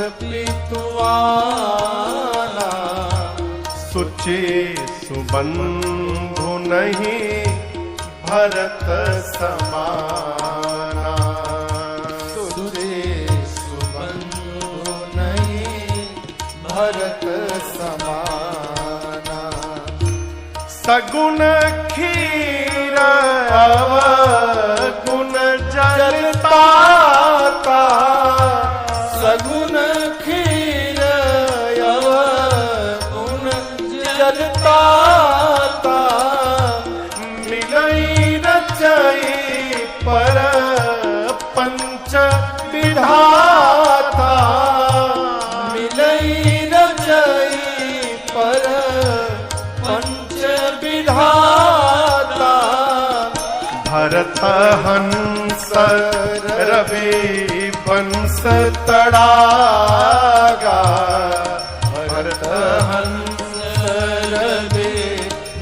तुम्हारा, सुचि सुबंधु नहीं भरत समाना, सुचि सुबंधु नहीं भरत समाना, सगुन खीर अवगुण जलता, सगुन खीर अवगुण जलता, मिलई रचई पर पंच विधाता, मिलई रचई पर पंच विधाता, भरत हंस रवि वंश तड़ागा, भरत हंस रवि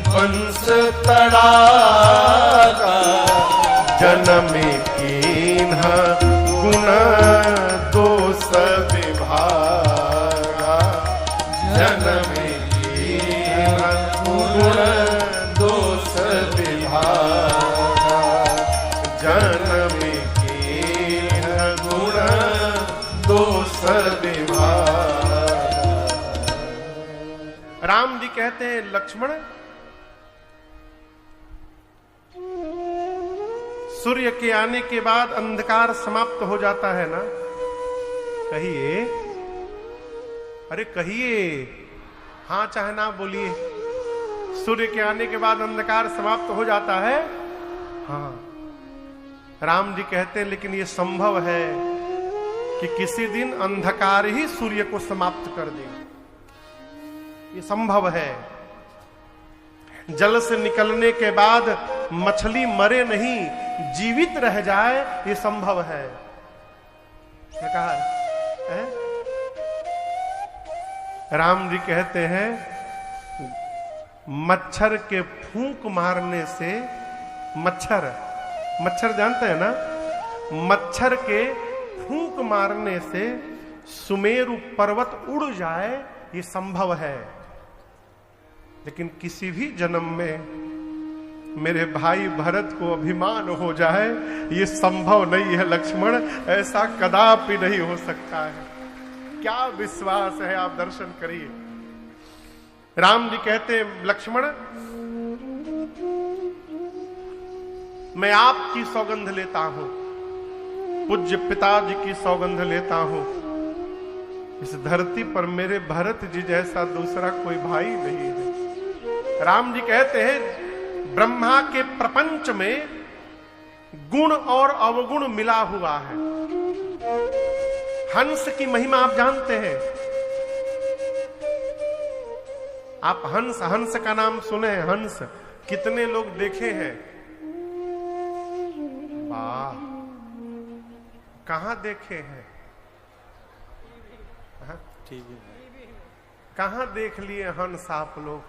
वंश तड़ागा, जन्म कीन्ह गुण दोष विभागा, जन्म कीन्ह गुण दोष विभागा, जन्म कीन्ह गुण दोष विभागा। राम जी कहते हैं, लक्ष्मण, सूर्य के आने के बाद अंधकार समाप्त हो जाता है ना? कहिए, अरे कहिए, हाँ चाहे ना बोलिए। सूर्य के आने के बाद अंधकार समाप्त हो जाता है? हाँ। राम जी कहते हैं, लेकिन ये संभव है कि किसी दिन अंधकार ही सूर्य को समाप्त कर दे। ये संभव है। जल से निकलने के बाद मछली मरे नहीं, जीवित रह जाए, ये संभव है। क्या कहा है? राम जी कहते हैं, मच्छर के फूंक मारने से, मच्छर जानते हैं ना? मच्छर के फूंक मारने से सुमेरु पर्वत उड़ जाए, ये संभव है। लेकिन किसी भी जन्म में मेरे भाई भरत को अभिमान हो जाए, ये संभव नहीं है लक्ष्मण, ऐसा कदापि नहीं हो सकता है। क्या विश्वास है, आप दर्शन करिए। राम जी कहते हैं, लक्ष्मण मैं आपकी सौगंध लेता हूं, पूज्य पिताजी की सौगंध लेता हूं, इस धरती पर मेरे भरत जी जैसा दूसरा कोई भाई नहीं है। राम जी कहते हैं, ब्रह्मा के प्रपंच में गुण और अवगुण मिला हुआ है। हंस की महिमा आप जानते हैं, आप हंस का नाम सुने हैं? हंस कितने लोग देखे हैं? वाह, कहां देखे हैं? ठीक है, कहां देख लिए हंस आप लोग?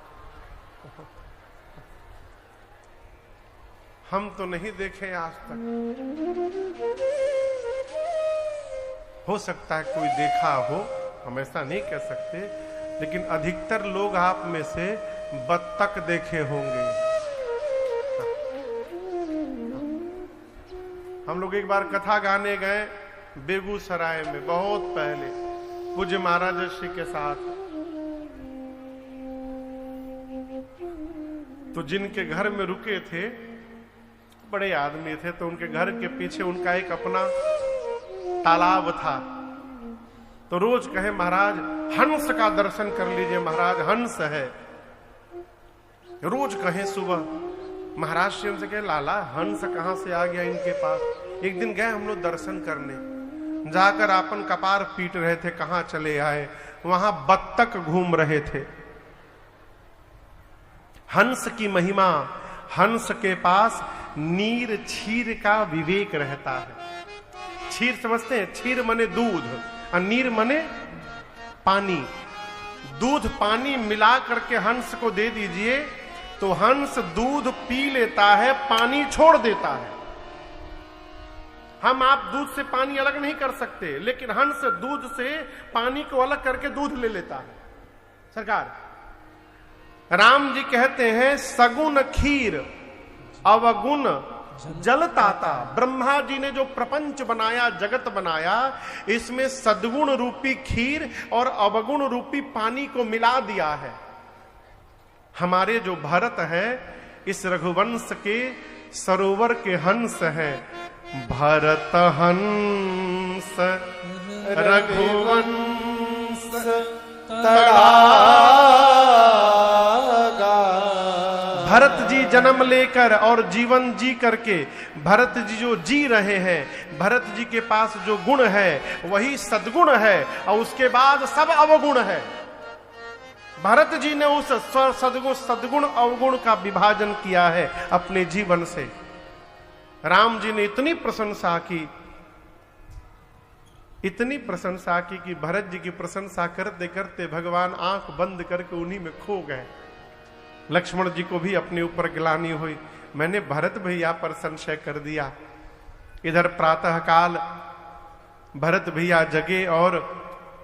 हम तो नहीं देखे आज तक। हो सकता है कोई देखा हो, हम ऐसा नहीं कह सकते, लेकिन अधिकतर लोग आप में से बत्तख देखे होंगे। हम लोग एक बार कथा गाने गए बेगूसराय में, बहुत पहले, पूज्य महाराज श्री के साथ। तो जिनके घर में रुके थे बड़े आदमी थे, तो उनके घर के पीछे उनका एक अपना तालाब था। तो रोज कहे, महाराज हंस का दर्शन कर लीजिए, महाराज हंस है। रोज कहे सुबह। महाराज श्री से कहे, लाला हंस कहां से आ गया इनके पास? एक दिन गए हम लोग दर्शन करने, जाकर अपन कपार पीट रहे थे, कहां चले आए, वहां बत्तख घूम रहे थे। हंस की महिमा, हंस के पास नीर क्षीर का विवेक रहता है। क्षीर समझते हैं? क्षीर मने दूध और नीर मने पानी। दूध पानी मिला करके हंस को दे दीजिए तो हंस दूध पी लेता है, पानी छोड़ देता है। हम आप दूध से पानी अलग नहीं कर सकते, लेकिन हंस दूध से पानी को अलग करके दूध ले लेता है। सरकार राम जी कहते हैं, सगुण खीर अवगुण जलताता। ब्रह्मा जी ने जो प्रपंच बनाया, जगत बनाया, इसमें सद्गुण रूपी खीर और अवगुण रूपी पानी को मिला दिया है। हमारे जो भरत है, इस रघुवंश के सरोवर के हंस है। भरत हंस रघुवंश तड़ागा। भरत जी जन्म लेकर और जीवन जी करके, भरत जी जो जी रहे हैं, भरत जी के पास जो गुण है वही सद्गुण है, और उसके बाद सब अवगुण है। भरत जी ने उस सद्गुण अवगुण का विभाजन किया है अपने जीवन से। राम जी ने इतनी प्रशंसा की, इतनी प्रशंसा की कि भरत जी की प्रशंसा करते करते भगवान आंख बंद करके उन्हीं में खो गए। लक्ष्मण जी को भी अपने ऊपर गिलानी हुई, मैंने भरत भैया पर संशय कर दिया। इधर प्रातः काल भरत भैया जगे और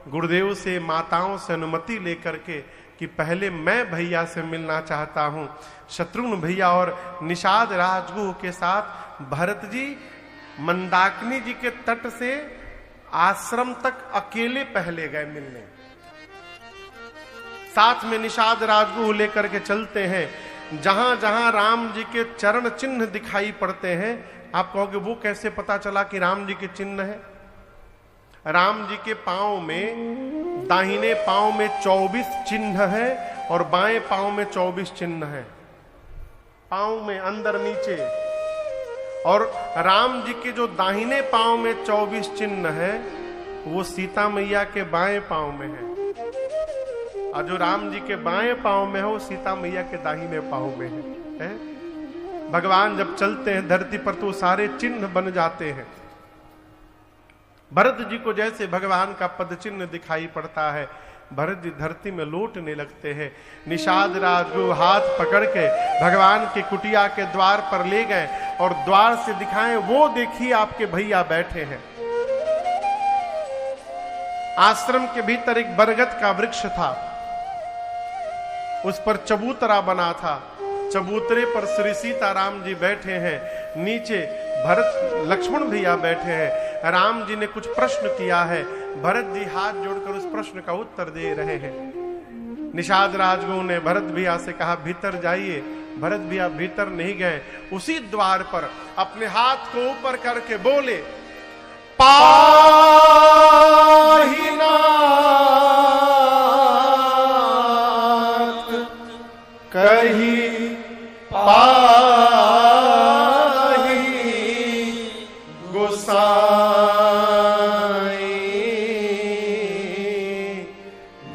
गुरुदेव से, माताओं से अनुमति लेकर के कि पहले मैं भैया से मिलना चाहता हूं। शत्रुघ्न भैया और निषाद राजगुह के साथ भरत जी मंदाकिनी जी के तट से आश्रम तक अकेले पहले गए मिलने। साथ में निषाद राजगुह लेकर के चलते हैं। जहां जहां राम जी के चरण चिन्ह दिखाई पड़ते हैं, आप कहोगे वो कैसे पता चला कि राम जी के चिन्ह है? राम जी के पांव में, दाहिने पांव में 24 चिन्ह है और बाएं पांव में 24 चिन्ह है। पांव में अंदर नीचे। और राम जी के जो दाहिने पांव में 24 चिन्ह है, वो सीता मैया के बाएं पांव में है, और जो राम जी के बाएं पांव में है वो सीता मैया के दाहिने पांव में है। भगवान जब चलते हैं धरती पर तो सारे चिन्ह बन जाते हैं। भरत जी को जैसे भगवान का पद चिन्ह दिखाई पड़ता है, भरत जी धरती में लौटने लगते हैं। निषाद राजगुह हाथ पकड़ के भगवान की कुटिया के द्वार पर ले गए और द्वार से दिखाएं, वो देखिए आपके भैया बैठे हैं। आश्रम के भीतर एक बरगद का वृक्ष था, उस पर चबूतरा बना था। चबूतरे पर श्री सीताराम जी बैठे हैं, नीचे भरत लक्ष्मण भैया बैठे हैं। राम जी ने कुछ प्रश्न किया है, भरत जी हाथ जोड़कर उस प्रश्न का उत्तर दे रहे हैं। निषाद राजगुरु ने भरत भैया से कहा भीतर जाइए। भरत भैया भीतर नहीं गए, उसी द्वार पर अपने हाथ को ऊपर करके बोले, पाहीनाथ कही पाही गोसाई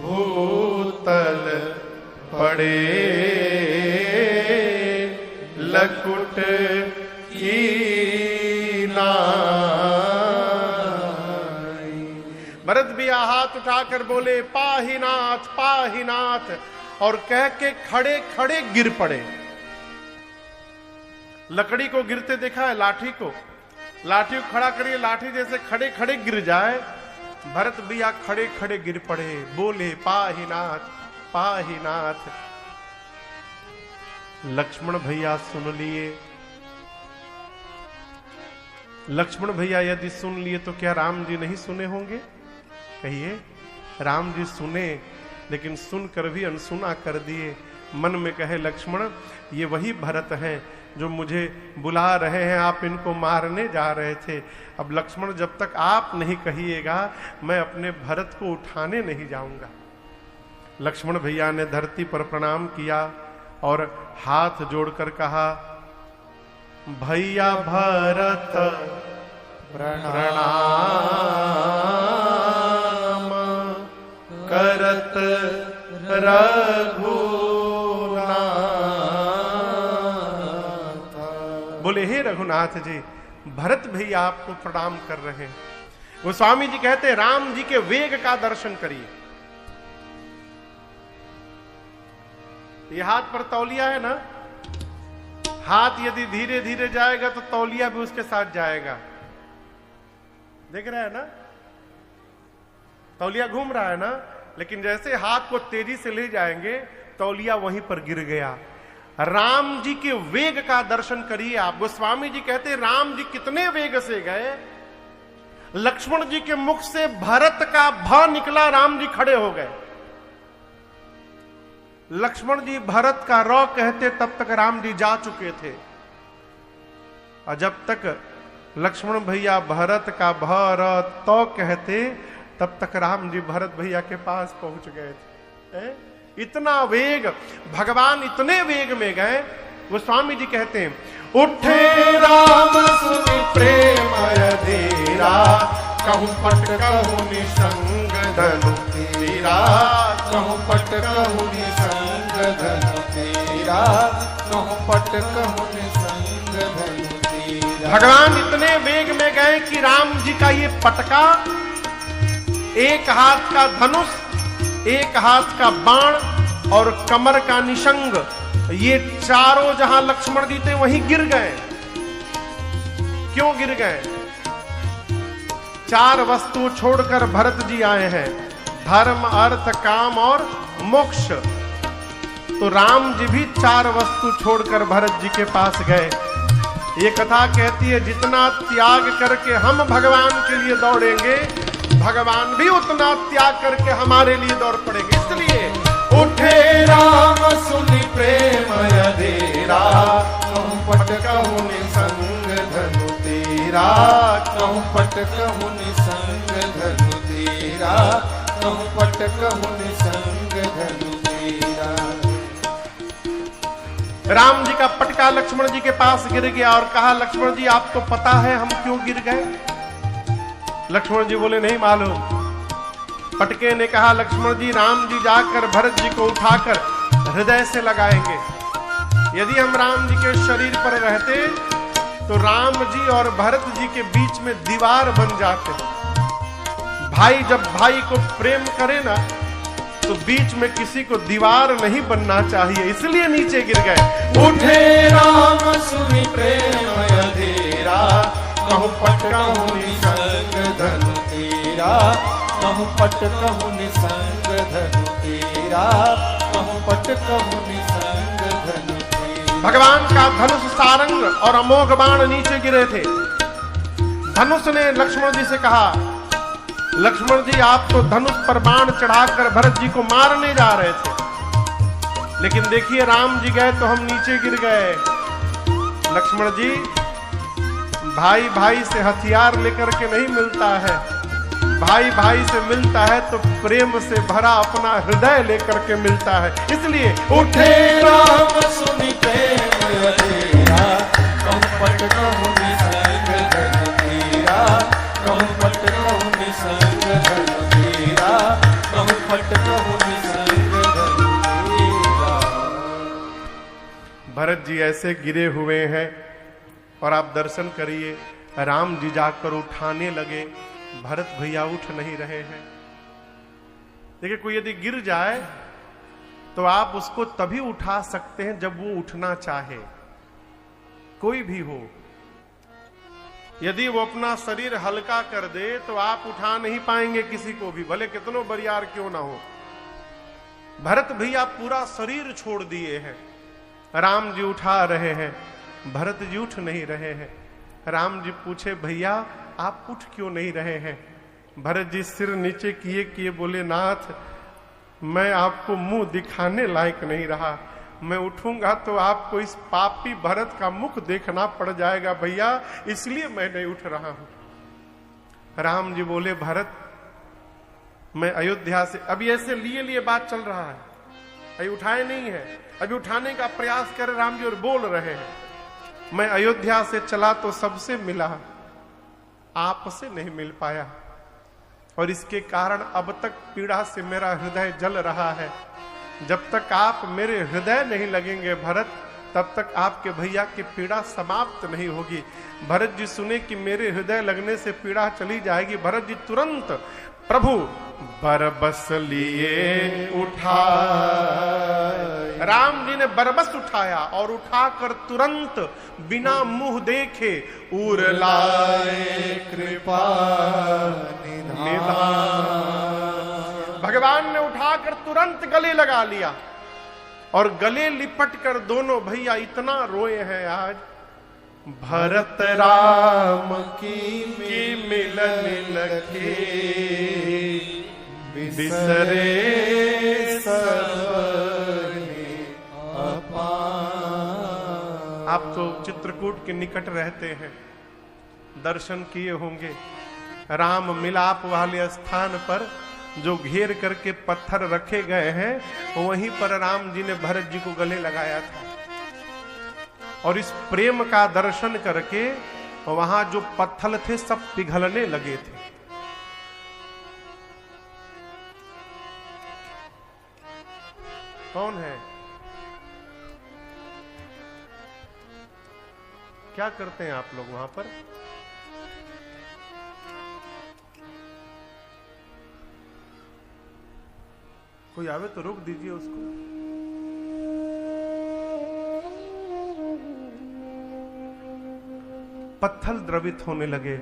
भूतल पड़े लकुट की नाई। भरत भैया हाथ उठाकर बोले पाहीनाथ पाहीनाथ, और कह के खड़े खड़े गिर पड़े। लकड़ी को गिरते देखा है, लाठी को खड़ा करिए, लाठी जैसे खड़े खड़े गिर जाए। भरत भैया खड़े खड़े गिर पड़े, बोले पाहीनाथ पाहीनाथ। लक्ष्मण भैया सुन लिए। लक्ष्मण भैया यदि सुन लिए तो क्या राम जी नहीं सुने होंगे? कहिए। राम जी सुने, लेकिन सुनकर भी अनसुना कर दिए। मन में कहे लक्ष्मण ये वही भरत हैं जो मुझे बुला रहे हैं, आप इनको मारने जा रहे थे। अब लक्ष्मण जब तक आप नहीं कहिएगा मैं अपने भरत को उठाने नहीं जाऊंगा। लक्ष्मण भैया ने धरती पर प्रणाम किया और हाथ जोड़कर कहा भैया भरत प्रणाम करत रघुनाथ। बोले हे रघुनाथ जी, भरत भैया आपको प्रणाम कर रहे हैं। गोस्वामी जी कहते राम जी के वेग का दर्शन करिए। ये हाथ पर तौलिया है ना, हाथ यदि धीरे धीरे जाएगा तो तौलिया भी उसके साथ जाएगा। देख रहे हैं ना, तौलिया घूम रहा है ना, लेकिन जैसे हाथ को तेजी से ले जाएंगे तौलिया वहीं पर गिर गया। राम जी के वेग का दर्शन करिए आप। गोस्वामी जी कहते राम जी कितने वेग से गए, लक्ष्मण जी के मुख से भरत का भ निकला, राम जी खड़े हो गए। लक्ष्मण जी भरत का रौ कहते तब तक राम जी जा चुके थे, और जब तक लक्ष्मण भैया भरत का भरत तो कहते तब तक राम जी भरत भैया के पास पहुंच गए थे। इतना वेग, भगवान इतने वेग में गए। गोस्वामी जी कहते हैं उठे राम सुनि प्रेम अधीरा, कहूं पट कहूं निसंग धनु तेरा, कहूं पट कहूं निसंग धनु तेरा, कहूं पट कहूं निसंग धनु तेरा। भगवान इतने वेग में गए कि राम जी का ये पटका, एक हाथ का धनुष, एक हाथ का बाण और कमर का निशंग, ये चारों जहां लक्ष्मण जी थे वहीं गिर गए। क्यों गिर गए? चार वस्तु छोड़कर भरत जी आए हैं, धर्म अर्थ काम और मोक्ष। तो राम जी भी चार वस्तु छोड़कर भरत जी के पास गए। ये कथा कहती है जितना त्याग करके हम भगवान के लिए दौड़ेंगे, भगवान भी उतना त्याग करके हमारे लिए दौड़ पड़ेंगे। इसलिए उठे राम सुनि प्रेम अधीरा, कहूं पट कहूं निसंग धनु तेरा, कहूं पट कहूं निसंग धनु तेरा, कहूं पट कहूं निसंग धनु तेरा। राम जी का पटका लक्ष्मण जी के पास गिर गया और कहा लक्ष्मण जी आपको पता है हम क्यों गिर गए? लक्ष्मण जी बोले नहीं मालूम। पटके ने कहा लक्ष्मण जी राम जी जाकर भरत जी को उठाकर हृदय से लगाएंगे। यदि हम राम जी के शरीर पर रहते तो राम जी और भरत जी के बीच में दीवार बन जाते। भाई जब भाई को प्रेम करे ना तो बीच में किसी को दीवार नहीं बनना चाहिए, इसलिए नीचे गिर गए। उठे राम सुनि प्रेम अधीरा, कहूं पट कहूं निसंग धनु तेरा, कहूं पट कहूं निसंग धनु तेरा, कहूं पट कहूं निसंग धनु तेरा। भगवान का धनुष सारंग और अमोघ बाण नीचे गिरे थे। धनुष ने लक्ष्मण जी से कहा, लक्ष्मण जी आप तो धनुष पर बाण चढ़ाकर भरत जी को मारने जा रहे थे, लेकिन देखिए राम जी गए तो हम नीचे गिर गए। लक्ष्मण जी, भाई भाई से हथियार लेकर के नहीं मिलता है, भाई भाई से मिलता है तो प्रेम से भरा अपना हृदय लेकर के मिलता है। इसलिए उठे राम सुनि प्रेम अधीरा, कहूँ पट कहूँ निसंग धनुधीरा, कहूँ पट कहूँ निसंग धनुधीरा, कहूँ पट कहूँ निसंग धनुधीरा। भरत जी ऐसे गिरे हुए हैं और आप दर्शन करिए, राम जी जाकर उठाने लगे, भरत भैया उठ नहीं रहे हैं। देखिए, कोई यदि गिर जाए तो आप उसको तभी उठा सकते हैं जब वो उठना चाहे, कोई भी हो। यदि वो अपना शरीर हल्का कर दे तो आप उठा नहीं पाएंगे किसी को भी, भले कितनों बरियार क्यों ना हो। भरत भैया पूरा शरीर छोड़ दिए हैं, राम जी उठा रहे हैं, भरत जी उठ नहीं रहे हैं। राम जी पूछे, भैया आप उठ क्यों नहीं रहे हैं? भरत जी सिर नीचे किए किए बोले, नाथ मैं आपको मुंह दिखाने लायक नहीं रहा, मैं उठूंगा तो आपको इस पापी भरत का मुख देखना पड़ जाएगा भैया, इसलिए मैं नहीं उठ रहा हूं। राम जी बोले, भरत मैं अयोध्या से, अभी ऐसे लिए लिए बात चल रहा है, अभी उठाए नहीं है, अभी उठाने का प्रयास कर राम जी और बोल रहे हैं, मैं अयोध्या से चला तो सबसे मिला, आपसे नहीं मिल पाया, और इसके कारण अब तक पीड़ा से मेरा हृदय जल रहा है। जब तक आप मेरे हृदय नहीं लगेंगे भरत, तब तक आपके भैया की पीड़ा समाप्त नहीं होगी। भरत जी सुने कि मेरे हृदय लगने से पीड़ा चली जाएगी, भरत जी तुरंत प्रभु बरबस लिए उठा, राम जी ने बरबस उठाया और उठाकर तुरंत बिना मुंह देखे उर लाए कृपा निधान। भगवान ने उठाकर तुरंत गले लगा लिया और गले लिपट कर दोनों भैया इतना रोए हैं आज, भरत राम की मिलन लखे बिसरे सबने अपार। आप तो चित्रकूट के निकट रहते हैं, दर्शन किए होंगे। राम मिलाप वाले स्थान पर जो घेर करके पत्थर रखे गए हैं, वहीं पर राम जी ने भरत जी को गले लगाया था, और इस प्रेम का दर्शन करके वहां जो पत्थर थे सब पिघलने लगे थे। कौन है? क्या करते हैं आप लोग वहां पर? कोई आवे तो रोक दीजिए उसको। पत्थर द्रवित होने लगे।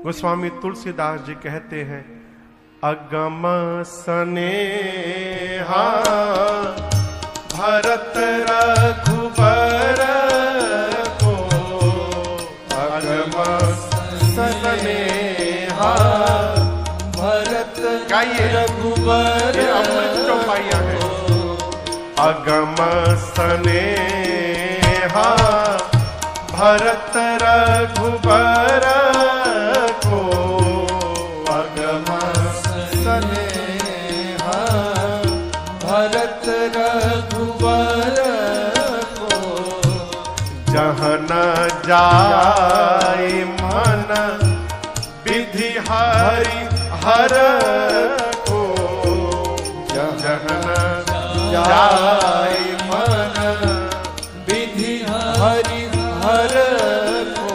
गोस्वामी तुलसीदास जी कहते हैं, अगम सनेहा भरत रघुबर को, अगम सनेहा भरत रघुबर, अमृत चौपाइया है। अगम सनेहा भरत रघुबर को, अगम सनेहा भरत रघुबर को, जहाँ न जाए मन विधि हरि हर को, जहाँ न जाए मन विधि हरि हर को,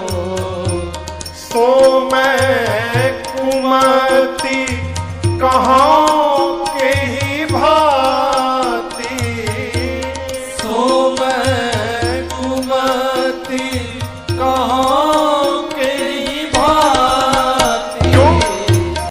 सो मैं कुमति कहाँ